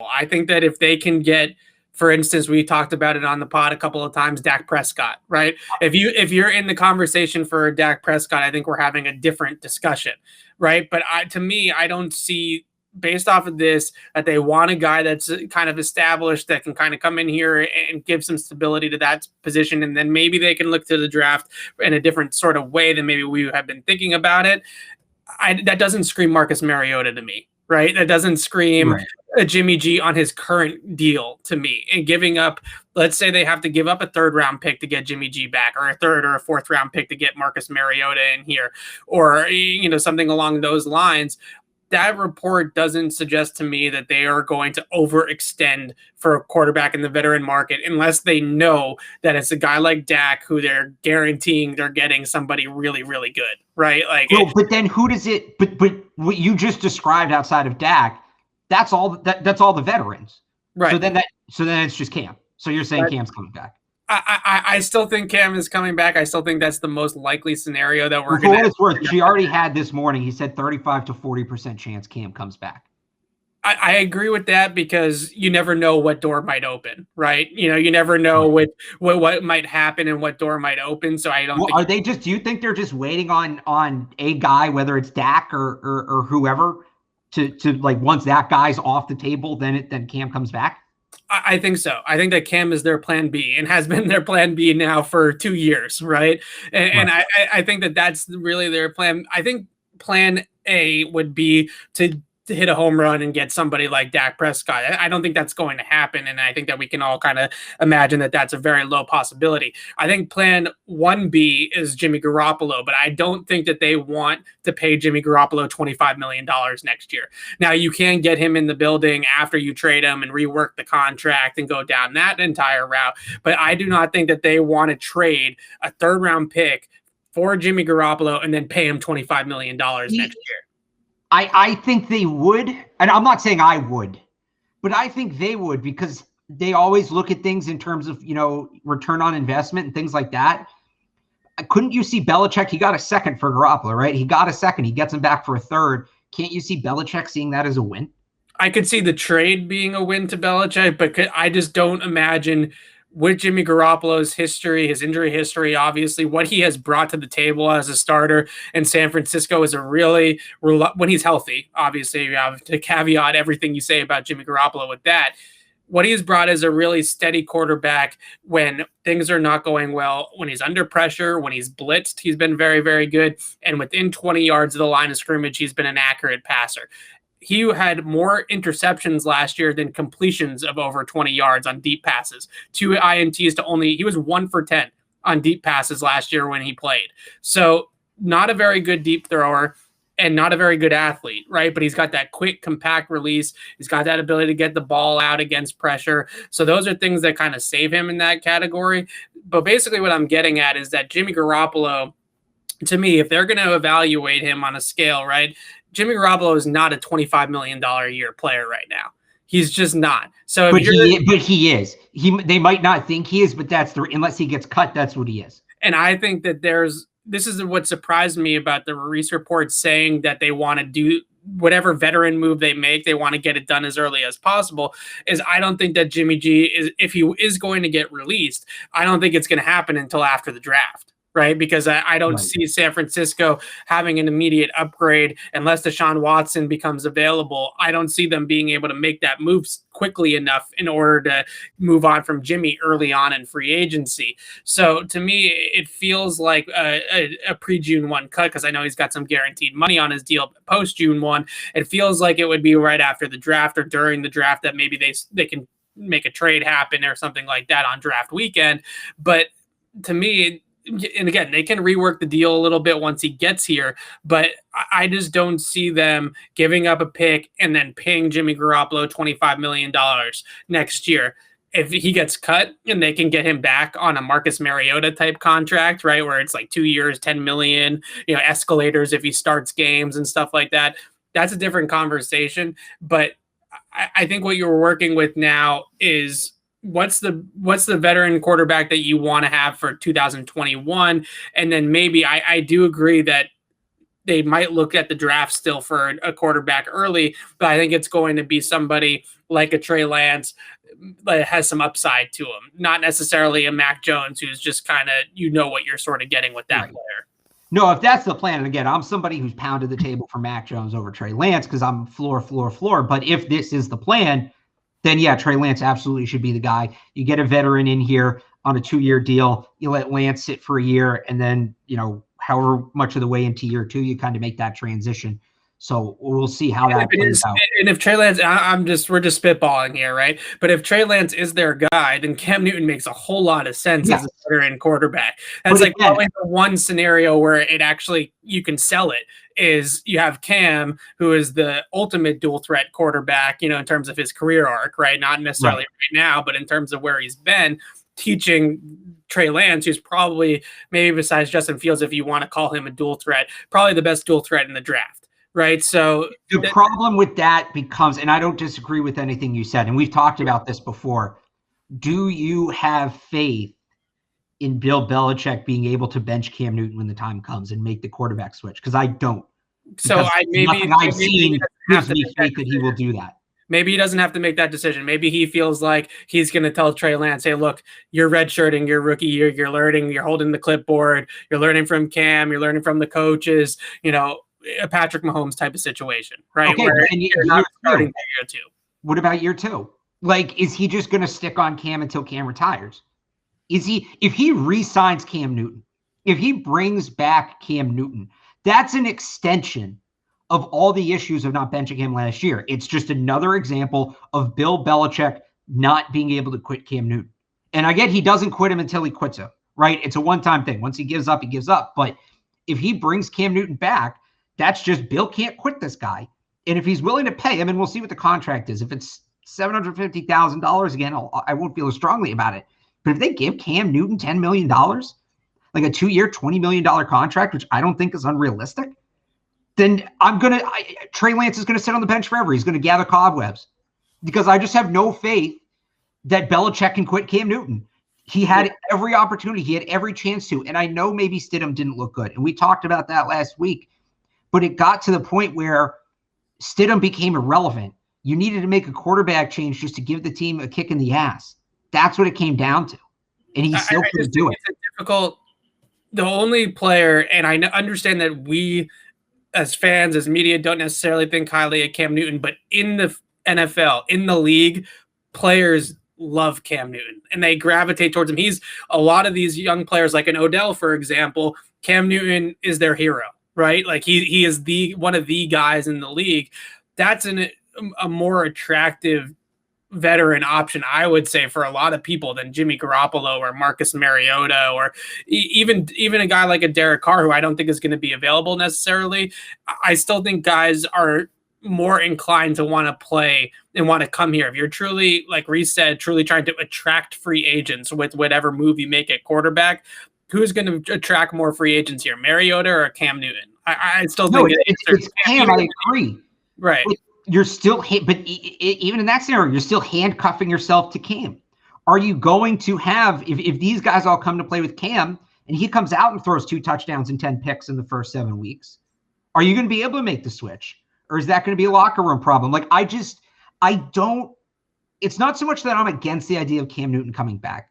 I think that if they can get, for instance, we talked about it on the pod a couple of times, Dak Prescott, right? If you're in the conversation for Dak Prescott, I think we're having a different discussion, right? But to me, I don't see, based off of this, that they want a guy that's kind of established that can kind of come in here and give some stability to that position, and then maybe they can look to the draft in a different sort of way than maybe we have been thinking about it. That doesn't scream Marcus Mariota to me, right? That doesn't scream a Jimmy G on his current deal to me. And giving up, let's say they have to give up a 3rd round pick to get Jimmy G back, or a 3rd or a 4th round pick to get Marcus Mariota in here, or something along those lines. That report doesn't suggest to me that they are going to overextend for a quarterback in the veteran market unless they know that it's a guy like Dak who they're guaranteeing they're getting somebody really, really good, right? Like, but then who does it? But what you just described outside of Dak, that's all. That's all the veterans, right? So then it's just Cam. So you're saying Cam's coming back? I still think Cam is coming back. I still think that's the most likely scenario that we're going to. For what it's worth, she already had this morning. He said 35 to 40% chance Cam comes back. I agree with that because you never know what door might open, right? You never know what might happen and what door might open. So I don't. Well, do you think they're just waiting on a guy, whether it's Dak or whoever, to like once that guy's off the table, then Cam comes back? I think so. I think that Cam is their plan B and has been their plan B now for 2 years, right? And I think that that's really their plan. I think plan A would be to hit a home run and get somebody like Dak Prescott. I don't think that's going to happen, and I think that we can all kind of imagine that that's a very low possibility. I think plan 1B is Jimmy Garoppolo, but I don't think that they want to pay Jimmy Garoppolo $25 million next year. Now, you can get him in the building after you trade him and rework the contract and go down that entire route, but I do not think that they want to trade a 3rd round pick for Jimmy Garoppolo and then pay him $25 million next year. I think they would, and I'm not saying I would, but I think they would because they always look at things in terms of, return on investment and things like that. Couldn't you see Belichick? He got a 2nd for Garoppolo, right? He got a 2nd. He gets him back for a 3rd. Can't you see Belichick seeing that as a win? I could see the trade being a win to Belichick, but I just don't imagine with Jimmy Garoppolo's history, his injury history, obviously, what he has brought to the table as a starter in San Francisco is a really, when he's healthy, obviously, you have to caveat everything you say about Jimmy Garoppolo with that. What he has brought is a really steady quarterback when things are not going well, when he's under pressure, when he's blitzed, he's been very, very good. And within 20 yards of the line of scrimmage, he's been an accurate passer. He had more interceptions last year than completions of over 20 yards on deep passes. 2 INTs to only, he was 1 for 10 on deep passes last year when he played. So not a very good deep thrower and not a very good athlete, right? But he's got that quick, compact release. He's got that ability to get the ball out against pressure. So those are things that kind of save him in that category. But basically what I'm getting at is that Jimmy Garoppolo, to me, if they're going to evaluate him on a scale, right, Jimmy Garoppolo is not a $25 million a year player right now. He's just not. So, but he is. They might not think he is, but unless he gets cut, that's what he is. And I think that this is what surprised me about the Reese report saying that they want to do whatever veteran move they make, they want to get it done as early as possible. Is I don't think that Jimmy G is, if he is going to get released, I don't think it's going to happen until after the draft. Right, because I don't see San Francisco having an immediate upgrade unless Deshaun Watson becomes available. I don't see them being able to make that move quickly enough in order to move on from Jimmy early on in free agency. So to me, it feels like a pre-June 1 cut because I know he's got some guaranteed money on his deal post-June 1. It feels like it would be right after the draft or during the draft that maybe they can make a trade happen or something like that on draft weekend. But to me, and again, they can rework the deal a little bit once he gets here, but I just don't see them giving up a pick and then paying Jimmy Garoppolo $25 million next year. If he gets cut and they can get him back on a Marcus Mariota type contract, right, where it's like 2 years, $10 million, escalators if he starts games and stuff like that, that's a different conversation. But I think what you're working with now is what's the veteran quarterback that you want to have for 2021? And then maybe I do agree that they might look at the draft still for a quarterback early, but I think it's going to be somebody like a Trey Lance that has some upside to him, not necessarily a Mac Jones who's just kind of, what you're sort of getting with that player. No, if that's the plan, and again, I'm somebody who's pounded the table for Mac Jones over Trey Lance because I'm floor. But if this is the plan, then yeah, Trey Lance absolutely should be the guy. You get a veteran in here on a 2-year deal. You let Lance sit for a year, and then, however much of the way into year 2, you kind of make that transition. So we'll see how that plays out. And if Trey Lance, we're just spitballing here, right? But if Trey Lance is their guy, then Cam Newton makes a whole lot of sense as a veteran quarterback. That's probably the one scenario where it actually, you can sell it, is you have Cam, who is the ultimate dual threat quarterback, in terms of his career arc, right? Not necessarily right now, but in terms of where he's been, teaching Trey Lance, who's probably, maybe besides Justin Fields, if you want to call him a dual threat, probably the best dual threat in the draft. Right. So the problem with that becomes, and I don't disagree with anything you said, and we've talked about this before. Do you have faith in Bill Belichick being able to bench Cam Newton when the time comes and make the quarterback switch? Because I don't. So nothing I've seen gives me faith that he will do that. Maybe he doesn't have to make that decision. Maybe he feels like he's going to tell Trey Lance, hey, look, you're redshirting your rookie year. You're learning. You're holding the clipboard. You're learning from Cam. You're learning from the coaches. A Patrick Mahomes type of situation, right? Okay, where you're not starting year 2. What about year 2? Like, is he just going to stick on Cam until Cam retires? If he re-signs Cam Newton, if he brings back Cam Newton, that's an extension of all the issues of not benching him last year. It's just another example of Bill Belichick not being able to quit Cam Newton. And I get he doesn't quit him until he quits him, right? It's a one-time thing. Once he gives up, he gives up. But if he brings Cam Newton back, that's just Bill can't quit this guy. And if he's willing to pay him, and we'll see what the contract is. If it's $750,000 again, I won't feel as strongly about it. But if they give Cam Newton $10 million, like a 2-year, $20 million contract, which I don't think is unrealistic, then Trey Lance is going to sit on the bench forever. He's going to gather cobwebs because I just have no faith that Belichick can quit Cam Newton. He had every opportunity. He had every chance to. And I know maybe Stidham didn't look good. And we talked about that last week. But it got to the point where Stidham became irrelevant. You needed to make a quarterback change just to give the team a kick in the ass. That's what it came down to. And he still couldn't do it. It's difficult. The only player, and I understand that we as fans, as media, don't necessarily think highly of Cam Newton, but in the NFL, in the league, players love Cam Newton and they gravitate towards him. He's a lot of these young players, like an Odell, for example. Cam Newton is their hero. Right? Like he is one of the guys in the league. That's a more attractive veteran option, I would say, for a lot of people than Jimmy Garoppolo or Marcus Mariota or even a guy like a Derek Carr, who I don't think is going to be available necessarily. I still think guys are more inclined to want to play and want to come here. If you're truly, like Reese said, truly trying to attract free agents with whatever move you make at quarterback, who's going to attract more free agents here, Mariota or Cam Newton? I still think it's Cam. I agree. Right. But you're still, even in that scenario, you're still handcuffing yourself to Cam. Are you going to have, if these guys all come to play with Cam and he comes out and throws 2 touchdowns and 10 picks in the first 7 weeks, are you going to be able to make the switch? Or is that going to be a locker room problem? Like, it's not so much that I'm against the idea of Cam Newton coming back.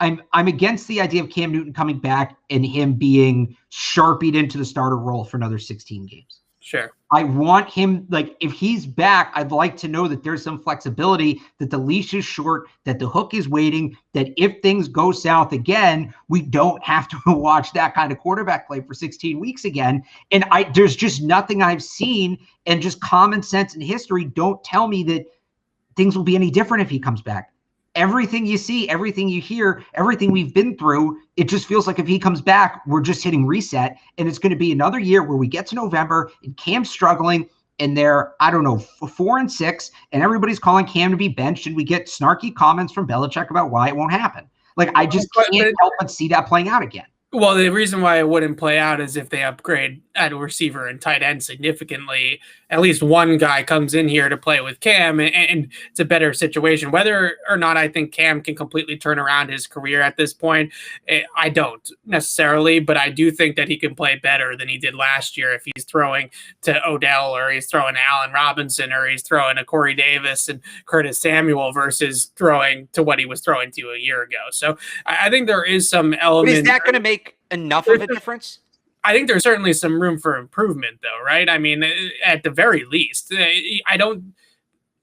I'm against the idea of Cam Newton coming back and him being sharpied into the starter role for another 16 games. Sure. I want him, like, if he's back, I'd like to know that there's some flexibility, that the leash is short, that the hook is waiting, that if things go south again, we don't have to watch that kind of quarterback play for 16 weeks again. And there's just nothing I've seen, and just common sense and history don't tell me that things will be any different if he comes back. Everything you see, everything you hear, everything we've been through, it just feels like if he comes back, we're just hitting reset. And it's going to be another year where we get to November and Cam's struggling and they're, 4-6, and everybody's calling Cam to be benched, and we get snarky comments from Belichick about why it won't happen. Like, I just can't help but see that playing out again. Well, the reason why it wouldn't play out is if they upgrade at receiver and tight end significantly. At least one guy comes in here to play with Cam, and it's a better situation. Whether or not I think Cam can completely turn around his career at this point, I don't necessarily, but I do think that he can play better than he did last year if he's throwing to Odell or he's throwing to Allen Robinson or he's throwing to Corey Davis and Curtis Samuel versus throwing to what he was throwing to a year ago. So I think there is some element. But is that going to make enough of a difference? I think there's certainly some room for improvement, though, right? I mean, at the very least, I don't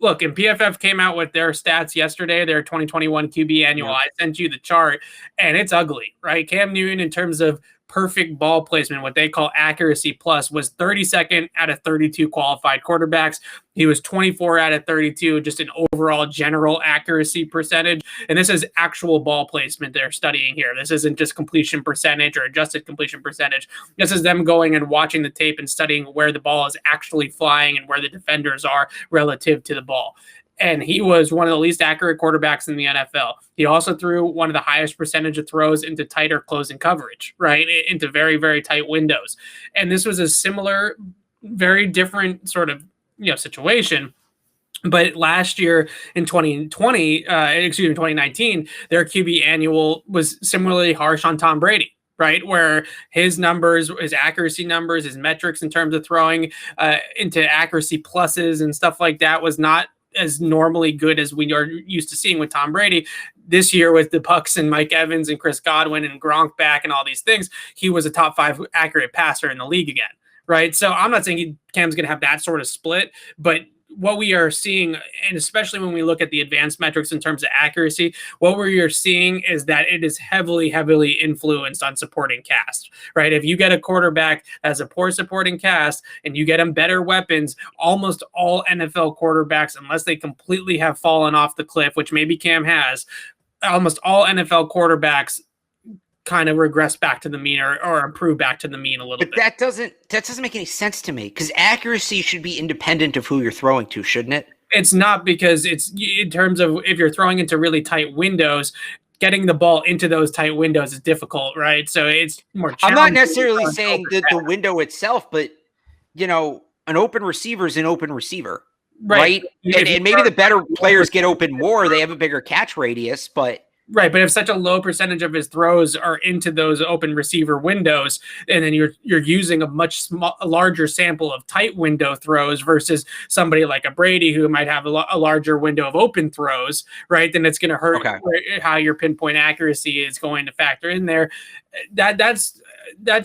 look. And PFF came out with their stats yesterday, their 2021 QB annual. Yeah. I sent you the chart, and it's ugly, right? Cam Newton, in terms of perfect ball placement, what they call accuracy plus, was 32nd out of 32 qualified quarterbacks. He was 24 out of 32, just an overall general accuracy percentage. And this is actual ball placement they're studying here. This isn't just completion percentage or adjusted completion percentage. This is them going and watching the tape and studying where the ball is actually flying and where the defenders are relative to the ball. And he was one of the least accurate quarterbacks in the NFL. He also threw one of the highest percentage of throws into tighter closing coverage, right? Into very, very tight windows. And this was a similar, very different sort of, situation. But last year in 2019, their QB annual was similarly harsh on Tom Brady, right? Where his numbers, his accuracy numbers, his metrics in terms of throwing into accuracy pluses and stuff like that was not as normally good as we are used to seeing with Tom Brady. This year with the Bucs and Mike Evans and Chris Godwin and Gronk back and all these things, he was a top 5 accurate passer in the league again, right? So I'm not saying Cam's going to have that sort of split, but what we are seeing, and especially when we look at the advanced metrics in terms of accuracy, what we are seeing is that it is heavily, heavily influenced on supporting cast, right? If you get a quarterback that has a poor supporting cast and you get them better weapons, almost all NFL quarterbacks, unless they completely have fallen off the cliff, which maybe Cam has, almost all NFL quarterbacks kind of regress back to the mean or improve back to the mean a little bit. But that doesn't make any sense to me, because accuracy should be independent of who you're throwing to, shouldn't it? It's not, because it's in terms of if you're throwing into really tight windows, getting the ball into those tight windows is difficult, right? So it's more challenging. I'm not necessarily saying that the window itself, but an open receiver is an open receiver, right? And maybe the better players get open more. They have a bigger catch radius, but right, but if such a low percentage of his throws are into those open receiver windows, and then you're using a much larger sample of tight window throws versus somebody like a Brady who might have a larger window of open throws, right? Then it's going to hurt how your pinpoint accuracy is going to factor in there. That's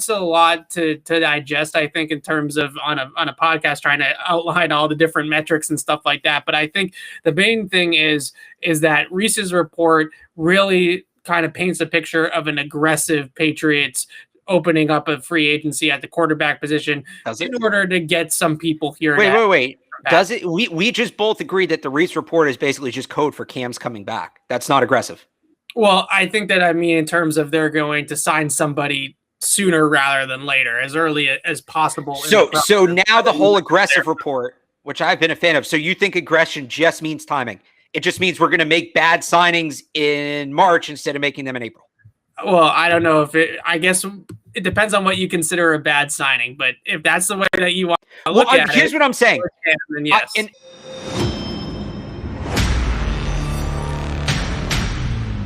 a lot to digest, I think, in terms of on a podcast trying to outline all the different metrics and stuff like that. But I think the main thing is that Reese's report really kind of paints a picture of an aggressive Patriots opening up a free agency at the quarterback position in order to get some people here. Wait. Does it? We just both agreed that the Reese report is basically just code for Cam's coming back. That's not aggressive. Well, I think that, in terms of they're going to sign somebody sooner rather than later, as early as possible. So now the whole aggressive report, which I've been a fan of. So you think aggression just means timing? It just means we're going to make bad signings in March instead of making them in April. Well, I don't know I guess it depends on what you consider a bad signing, but if that's the way that you want to look at it. Here's what I'm saying. Then yes.